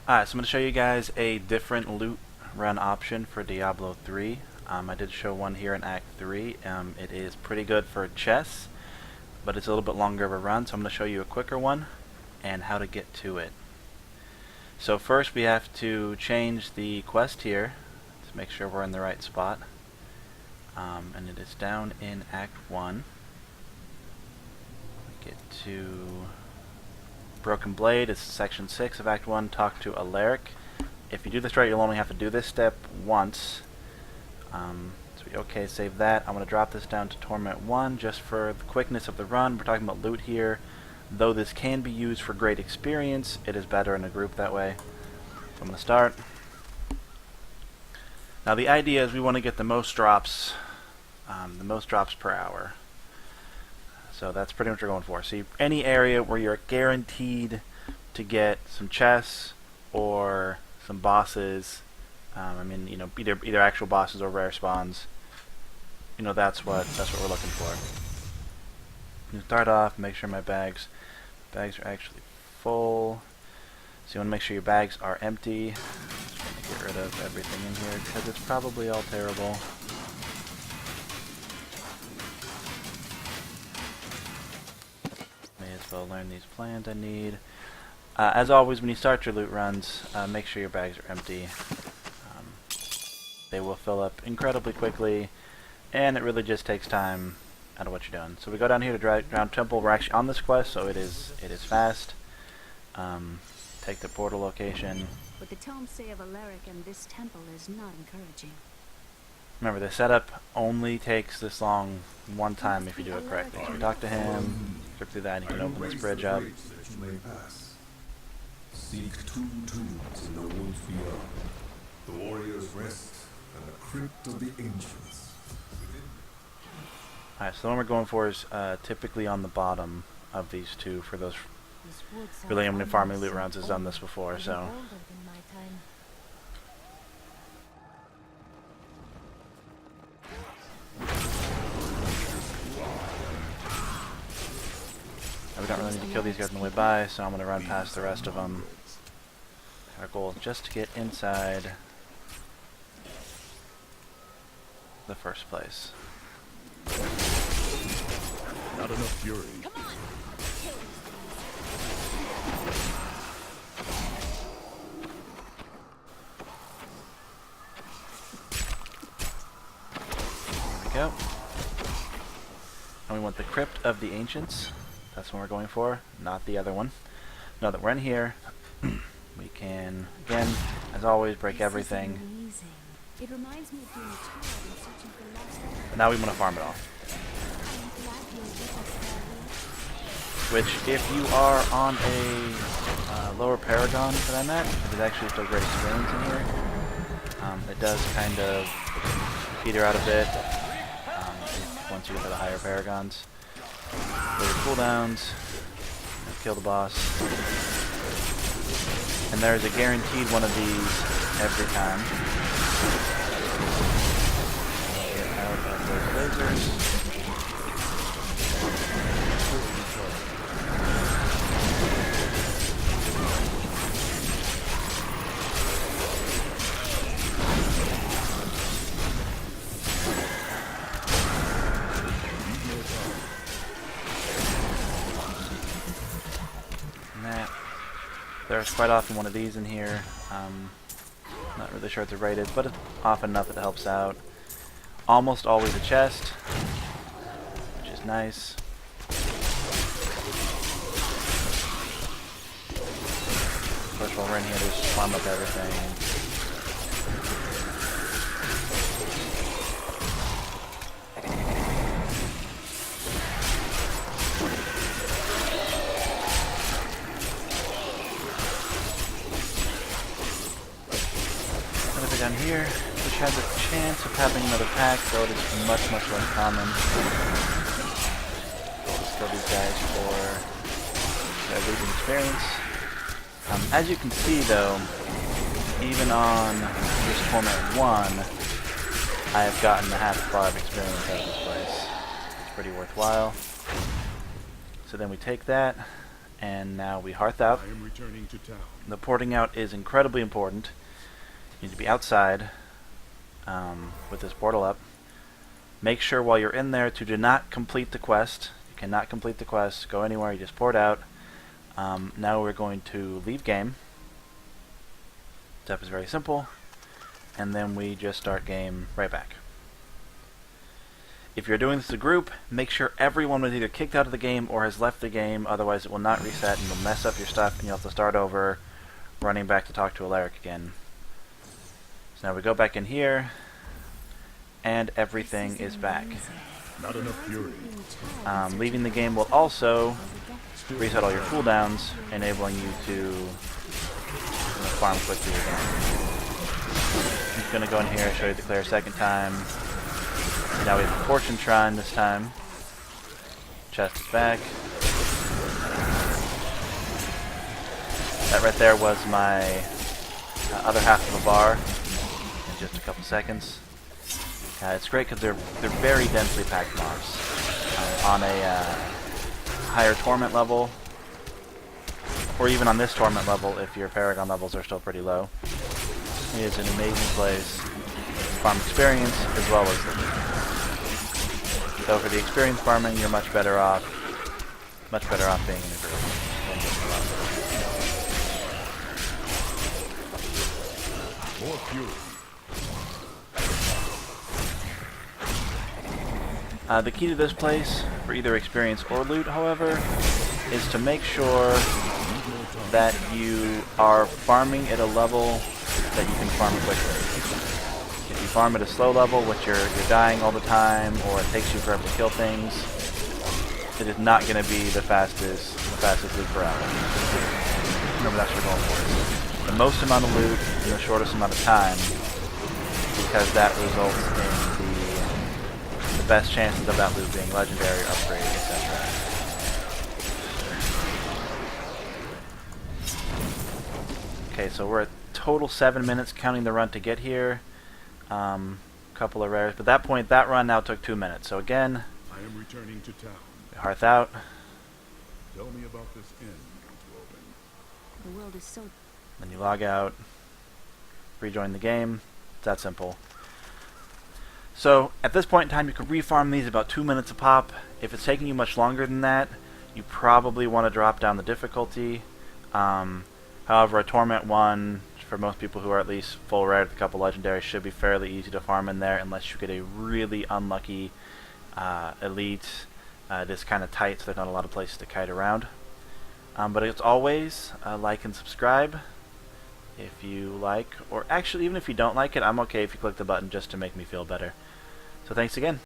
Alright, so I'm going to show you guys a different loot run option for Diablo 3. I did show one here in Act 3. It is pretty good for chests, but it's a little bit longer of a run, so I'm going to show you a quicker one and how to get to it. So first we have to change the quest here to make sure we're in the right spot. And it is down in Act 1. Get to Broken Blade. It's section 6 of Act 1. Talk to Alaric. If you do this right, you'll only have to do this step once. Okay, save that. I'm going to drop this down to Torment 1 just for the quickness of the run. We're talking about loot here. Though this can be used for great experience, it is better in a group that way. So I'm going to start. Now the idea is we want to get the most drops per hour. So that's pretty much what we're going for. See, any area where you're guaranteed to get some chests or some bosses, either actual bosses or rare spawns. That's what we're looking for. You start off, make sure my bags are actually full. So you want to make sure your bags are empty. Just want to get rid of everything in here because it's probably all terrible. May as well learn these plans I need. As always, when you start your loot runs, make sure your bags are empty. They will fill up incredibly quickly, and it really just takes time out of what you're doing. So we go down here to Drowned Temple. We're actually on this quest, so it is fast. Take the portal location. What the tomes say of Alaric and this temple is not encouraging. Remember, the setup only takes this long one time if you do it correctly. So we talk to him, click through that, and you can open this bridge up. Seek two tombs in the woods beyond. The warrior's rest and the crypt of the ancients. Alright, so the one we're going for is typically on the bottom of these two for those really limited farming loot rounds. Has done this before, so. We don't really need to kill these guys on the way by, so I'm going to run past the rest of them. Our goal is just to get inside the first place. Not enough fury. There we go. And we want the Crypt of the Ancients. That's what we're going for, not the other one. Now that we're in here, we can, again, as always, break everything. It reminds me of being a child and searching for lost. But now we want to farm it all. Which, if you are on a lower Paragon that I'm at, it is actually still great experience in here. It does kind of peter out a bit once you get to the higher Paragons. There's cooldowns, kill the boss, and there's a guaranteed one of these every time. Get out of those lasers. There's quite often one of these in here. Not really sure if they're rated, but it's often enough that it helps out. Almost always a chest, which is nice. Of course, while we're in here, just farm up everything. Down here, which has a chance of having another pack, though it is much less common. Let's kill these guys for their losing experience. As you can see, though, even on this Torment 1, I have gotten a half bar of experience out of this place. It's pretty worthwhile. So then we take that, And now we hearth out. I am returning to town. The porting out is incredibly important. You need to be outside with this portal up. Make sure while you're in there to do not complete the quest. You cannot complete the quest. Go anywhere. You just port out. Now we're going to leave game. Step is very simple. And then we just start game right back. If you're doing this as a group, make sure everyone was either kicked out of the game or has left the game, otherwise it will not reset and you'll mess up your stuff and you'll have to start over, running back to talk to Alaric again. So now we go back in here, and everything is back. Not enough fury. Leaving the game will also reset all your cooldowns, enabling you to farm quickly again. I'm just going to go in here, show you the clear a second time. Now we have a Fortune Shrine this time. Chest is back. That right there was my other half of a bar in just a couple seconds. It's great because they're very densely packed mobs. On a higher torment level, or even on this torment level if your Paragon levels are still pretty low, it is an amazing place to farm experience as well as loot. So for the experience farming, you're much better off being in a group than just alone. More fury. The key to this place, for either experience or loot, however, is to make sure that you are farming at a level that you can farm quickly. If you farm at a slow level, which you're dying all the time, or it takes you forever to kill things, it is not going to be the fastest loot per hour. Remember, that's what you're going for. The most amount of loot in the shortest amount of time, because that results in the best chances of that loot being legendary, upgrade, etc. Okay, so we're at total 7 minutes, counting the run to get here. Couple of rares, but at that point, that run now took 2 minutes. So again, I am returning to town. hearth out. Tell me about this inn to open. The world is so... Then you log out, rejoin the game. It's that simple. So at this point in time, you can refarm these about 2 minutes a pop. If it's taking you much longer than that, you probably want to drop down the difficulty. However, a Torment 1, for most people who are at least full red with a couple legendaries, should be fairly easy to farm in there unless you get a really unlucky elite. It is kind of tight, so there's not a lot of places to kite around. But as always, like and subscribe if you like, or actually even if you don't like it, I'm okay if you click the button just to make me feel better. So thanks again.